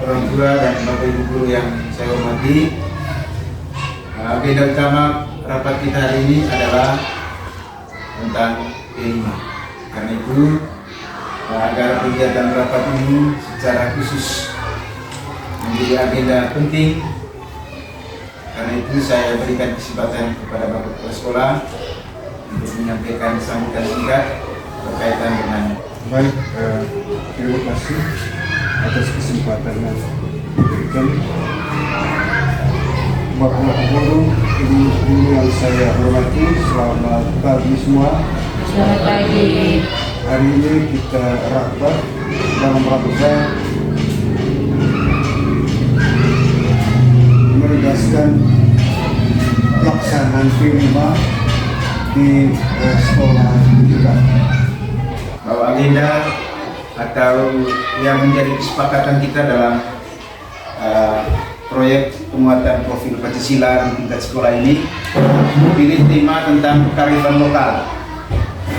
orang tua dan Bapak Ibu guru yang saya hormati, agenda utama rapat kita hari ini adalah tentang P5. Karena itu, agar kegiatan rapat ini secara khusus menjadi agenda penting, karena itu saya berikan kesempatan kepada Bapak Kepala Sekolah untuk menyampaikan sambutan singkat berkaitan dengan. Baik, terima kasih atas kesempatan yang diberikan. Bapak Guru, Ibu yang saya hormati, selamat pagi semua. Selamat pagi. Hari ini kita rapat dalam rangka menegaskan pelaksanaan P5 di sekolah kita. Bahwa agenda atau yang menjadi kesepakatan kita dalam proyek penguatan profil Pancasila di tingkat sekolah ini memilih tema tentang kearifan lokal.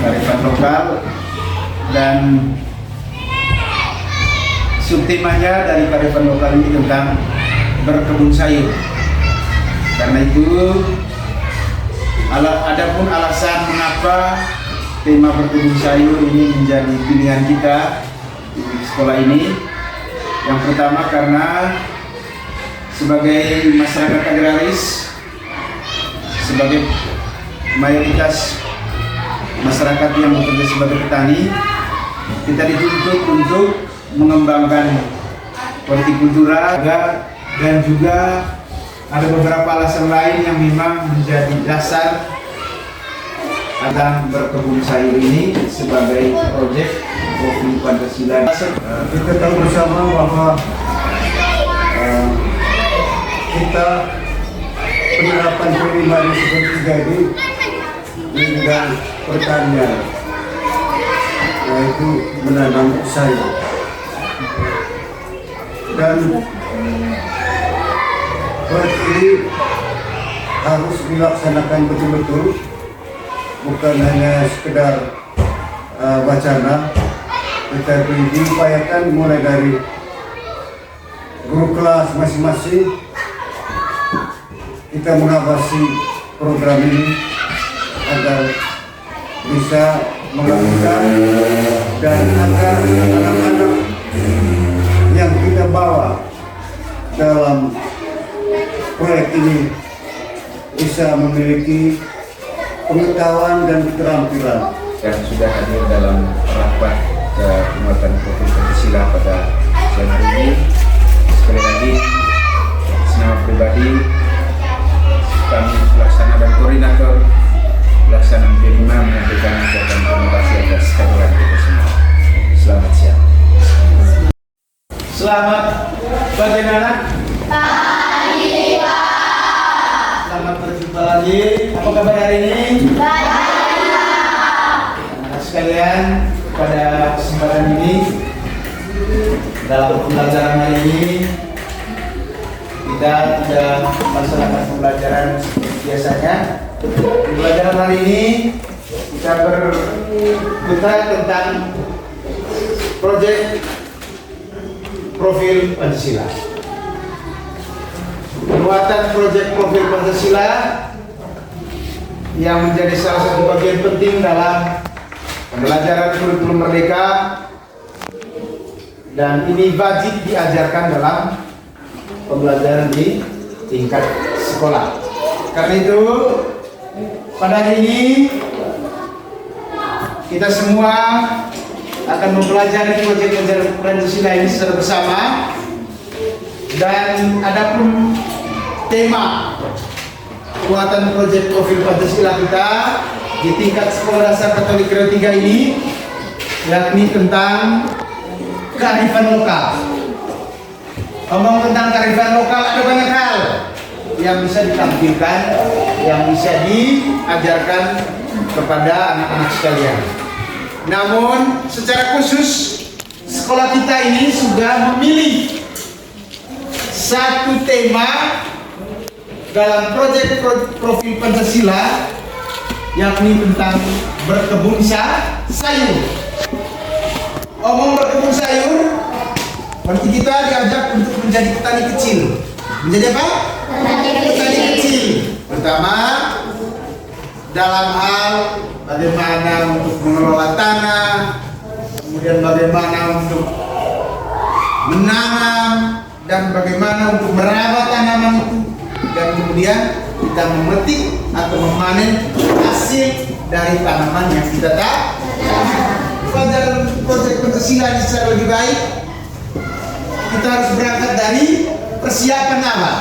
Kearifan lokal dan subtemanya dari kearifan lokal ini tentang berkebun sayur. Karena itu adapun alasan mengapa tema berkebun sayur ini menjadi pilihan kita di sekolah ini. Yang pertama karena sebagai masyarakat agraris, sebagai mayoritas masyarakat yang bekerja sebagai petani, kita dituntut untuk mengembangkan hortikultura dan juga ada beberapa alasan lain yang memang menjadi dasar tentang berkebun sayur ini sebagai proyek profil Pancasila. Kita tahu bersama bahwa kita penerapan P5 seperti ini di bidang pertanian, yaitu menanam sayur. Dan proyek ini harus dilaksanakan betul-betul, bukan hanya sekedar wacana, tetapi diupayakan mulai dari guru kelas masing-masing. Kita mengawasi program ini agar bisa melakukan dan agar anak-anak yang kita bawa dalam proyek ini bisa memiliki pengetahuan dan keterampilan yang sudah hadir dalam rapat penguatan profil Pancasila pada siang hari ini. Sekali lagi, senama pribadi kami pelaksana dan koordinator pelaksanaan P5 menyampaikan ucapan terima kasih atas kehadiran kita semua. Selamat siang. Selamat pagi anak. Pagi, Pak. Selamat berjumpa lagi. Apa kabar hari ini? Baik. Anak sekalian, pada kesempatan ini dalam pembelajaran hari ini kita tidak melaksanakan pembelajaran seperti biasanya. Pembelajaran hari ini kita berbicara tentang proyek profil Pancasila. Penguatan proyek profil Pancasila yang menjadi salah satu bagian penting dalam pembelajaran kurikulum merdeka, dan ini wajib diajarkan dalam pembelajaran di tingkat sekolah. Karena itu pada hari ini kita semua akan mempelajari proyek Pancasila ini secara bersama, dan adapun tema penguatan proyek profil Pancasila kita di tingkat sekolah dasar Katolik Grade 3 ini yakni tentang kearifan lokal. Ngomong tentang kearifan lokal, ada banyak hal yang bisa ditampilkan, yang bisa diajarkan kepada anak-anak sekalian. Namun secara khusus sekolah kita ini sudah memilih satu tema dalam proyek profil Pancasila, yakni tentang berkebun sayur. Omong berkebun sayur Berarti kita diajak untuk menjadi petani kecil. Menjadi apa? Petani kecil. Pertama, dalam hal bagaimana untuk mengelola tanah, kemudian bagaimana untuk menanam, dan bagaimana untuk merawat tanaman itu, dan kemudian kita memetik atau memanen hasil dari tanaman yang kita tanam. Dalam proyek Pancasila secara lebih baik, kita harus berangkat dari persiapan awal.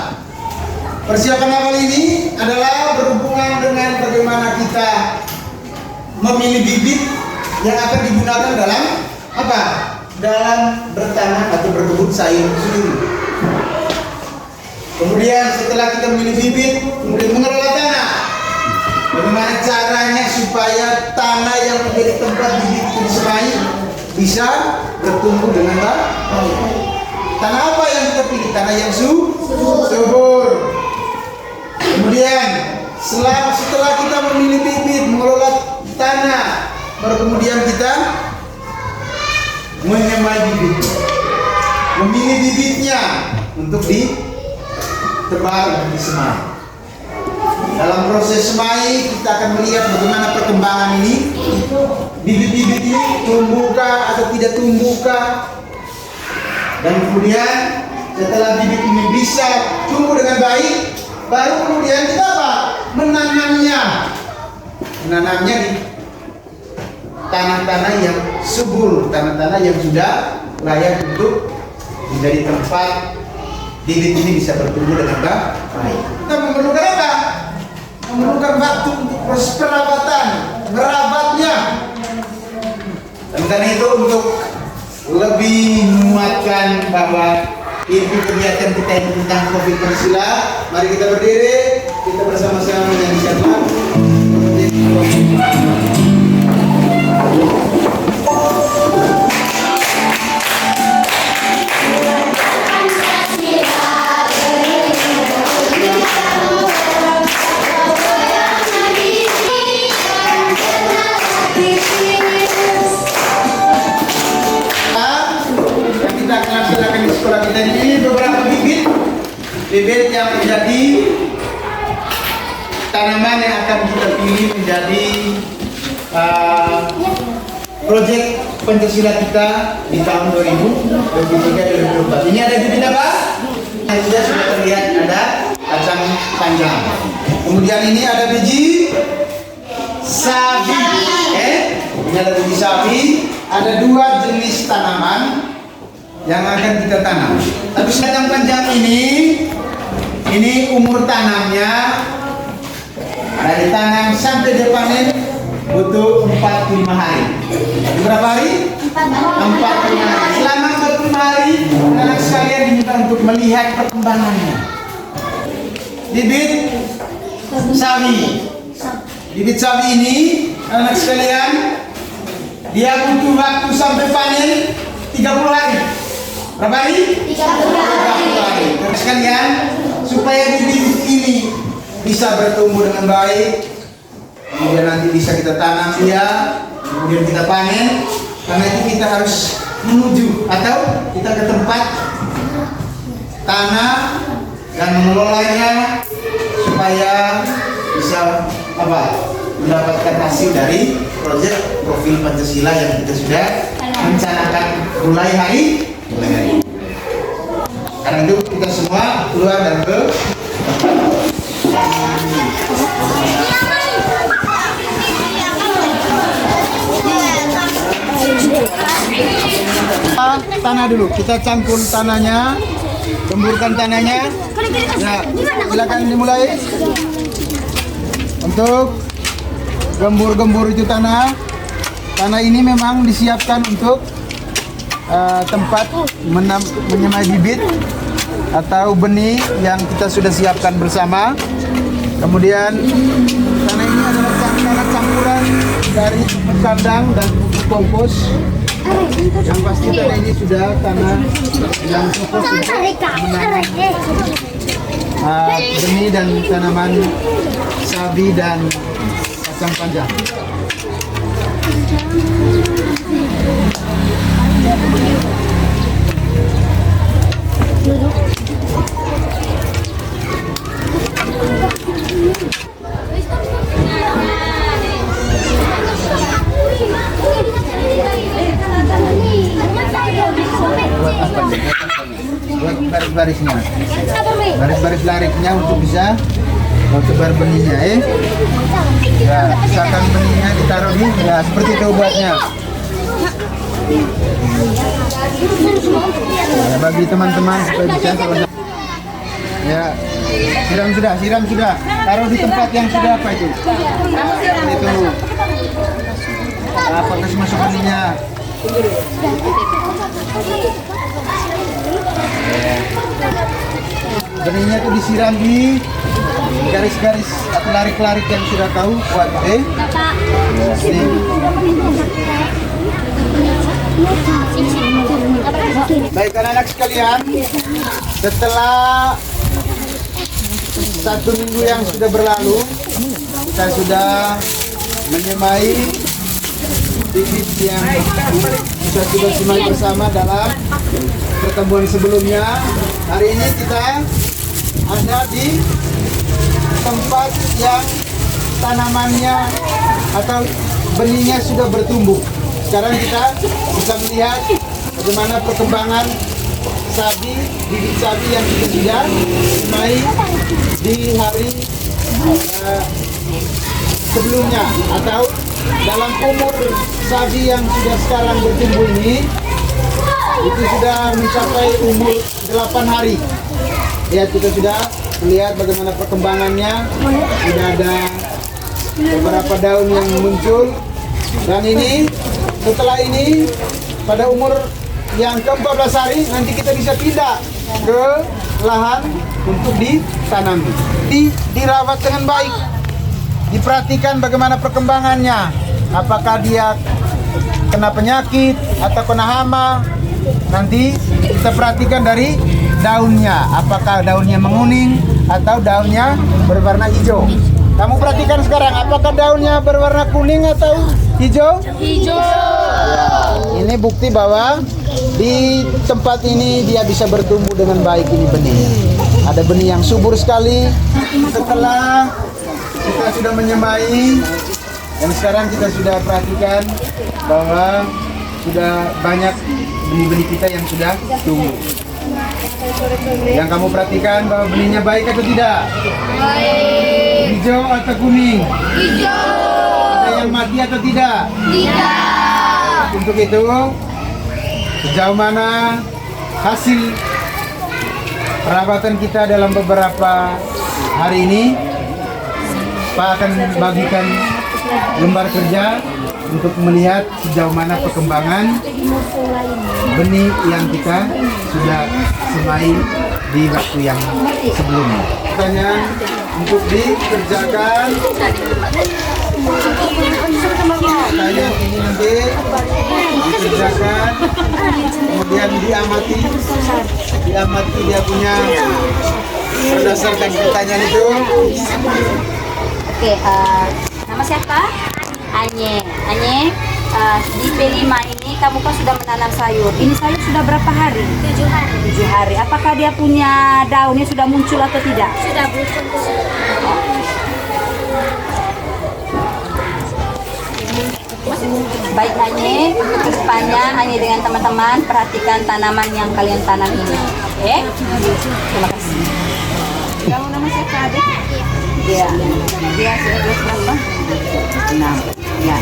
Persiapan awal ini adalah berhubungan dengan bagaimana kita memilih bibit yang akan digunakan dalam apa? Dalam bertanam atau berkebun sayur sendiri. Kemudian setelah kita memilih bibit, kemudian mengelola tanah. Bagaimana caranya supaya tanah yang menjadi tempat bibit itu disemai bisa bertumbuh dengan baik. Tanah apa yang kita pilih? Tanah yang subur. Kemudian setelah kita memilih bibit, mengelola tanah, baru kemudian kita menyemai bibit, memilih bibitnya untuk ditebar dan disemai. Dalam proses semai kita akan melihat bagaimana perkembangan ini, bibit-bibit ini tumbuhkah atau tidak tumbuhkah, dan kemudian setelah bibit ini bisa tumbuh dengan baik, baru kemudian kita apa? Menanamnya di tanah-tanah yang subur, tanah-tanah yang sudah layak untuk menjadi tempat bibit ini bisa bertumbuh dengan baik. Kita memerlukan apa? Memerlukan waktu untuk proses perawatan, merawatnya. Dan karena itu untuk lebih menguatkan bahwa inti kegiatan kita ini tentang COVID Pancasila, mari kita berdiri, kita bersama-sama menyanyikan lagu. Sekolah kita ini beberapa bibit yang menjadi tanaman yang akan kita pilih menjadi proyek Pancasila kita di tahun 2023-2024. Ini ada bibit apa? Yang sudah terlihat ada kacang panjang. Kemudian ini ada biji sawi. Ini ada biji sawi. Ada dua jenis tanaman yang akan kita tanam. Tapi kacang panjang ini umur tanamnya dari tanam sampai dia panen butuh 45 hari. Berapa hari? 45 hari. Selama 45 hari, anak sekalian diminta untuk melihat perkembangannya. Bibit sawi. Bibit sawi ini, anak sekalian, dia butuh waktu sampai panen 30 hari. Berapa hari? 30 hari. Terus sekalian, supaya bibit ini bisa bertumbuh dengan baik, kemudian nanti bisa kita tanam dia, kemudian kita panen. Karena itu kita harus menuju atau kita ke tempat tanah dan mengelolanya supaya bisa mendapatkan hasil dari proyek profil Pancasila yang kita sudah rencanakan mulai hari. Karena itu kita semua keluar dan ke tanah dulu. Kita cangkul tanahnya, gemburkan tanahnya. Ya, silakan dimulai. Untuk gembur-gembur itu tanah. Tanah ini memang disiapkan untuk tempat menyemai bibit atau benih yang kita sudah siapkan bersama. Kemudian tanah ini adalah tanah campuran dari pupuk kandang dan pupuk kompos. Yang pasti tanah ini sudah tanah yang cukup untuk menanam benih dan tanaman sawi dan kacang panjang. Buat apa nih? Buat baris-barisnya. Baris-baris lariknya untuk bisa sebar benihnya, ya, misalkan benihnya ditaruh di, ya seperti itu buatnya. Ya, bagi teman-teman supaya bisa ya, siram sudah, taruh di tempat yang sudah apa itu? Itu. Apa kasih masuk benihnya? Benihnya itu disiram di garis-garis atau larik-larik yang sudah tahu buat sini. Baik anak-anak sekalian, setelah 1 minggu yang sudah berlalu, kita sudah menyemai bibit yang sudah semai bersama dalam pertemuan sebelumnya. Hari ini kita ada di tempat yang tanamannya atau benihnya sudah bertumbuh. Sekarang kita bisa melihat bagaimana perkembangan bibit sabi yang kita sudah semai di hari sebelumnya, atau dalam umur sabi yang sudah sekarang bertumbuh ini itu sudah mencapai umur 8 hari. Ya, kita sudah melihat bagaimana perkembangannya. Sudah ada beberapa daun yang muncul, dan ini setelah ini pada umur yang ke-14 hari nanti kita bisa pindah ke lahan untuk ditanami. Dirawat dengan baik, diperhatikan bagaimana perkembangannya, apakah dia kena penyakit atau kena hama. Nanti kita perhatikan dari daunnya, apakah daunnya menguning atau daunnya berwarna hijau. Kamu perhatikan sekarang, apakah daunnya berwarna kuning atau hijau? Hijau. Ini bukti bahwa di tempat ini dia bisa bertumbuh dengan baik. Ini benih. Ada benih yang subur sekali. Setelah kita sudah menyemai, dan sekarang kita sudah perhatikan bahwa sudah banyak benih-benih kita yang sudah tumbuh. Yang kamu perhatikan bahwa benihnya baik atau tidak? Baik. Hijau atau kuning? Hijau. Ada yang mati atau tidak? Tidak. Untuk itu, sejauh mana hasil perawatan kita dalam beberapa hari ini, Pak akan bagikan lembar kerja untuk melihat sejauh mana perkembangan benih yang kita sudah semai di waktu yang sebelumnya. Pertanyaan untuk dikerjakan. Pertanyaan ini nanti dikerjakan, kemudian diamati dia punya berdasarkan pertanyaan itu. Oke, nama siapa? Anye, di P5 ini kamu kan sudah menanam sayur. Ini sayur sudah berapa hari? 7 hari. 7 hari. Apakah dia punya daunnya sudah muncul atau tidak? Sudah muncul. Baik Anye, ke depannya Anye dengan teman-teman perhatikan tanaman yang kalian tanam ini. Oke? Terima kasih. Kamu nama siapa, Adik? Dia sudah kelas berapa? 6. Ya.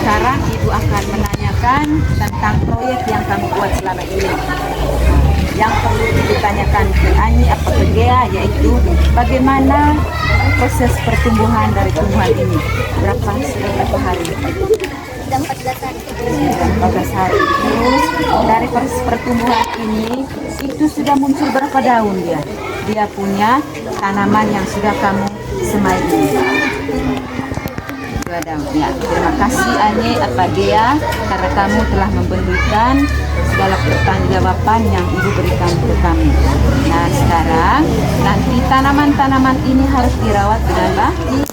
Sekarang Ibu akan menanyakan tentang proyek yang kamu buat selama ini. Yang perlu ditanyakan ke Ani atau ke Gea, yaitu bagaimana proses pertumbuhan dari tumbuhan ini. Berapa hari? 14 hari. 14 hari. Terus dari proses pertumbuhan ini itu sudah muncul berapa daun dia? Dia punya tanaman yang sudah kamu semai ini. Ya, terima kasih Anye apa Gea karena kamu telah memberikan segala pertanggungjawaban yang Ibu berikan ke kami. Nah sekarang nanti tanaman-tanaman ini harus dirawat dengan baik.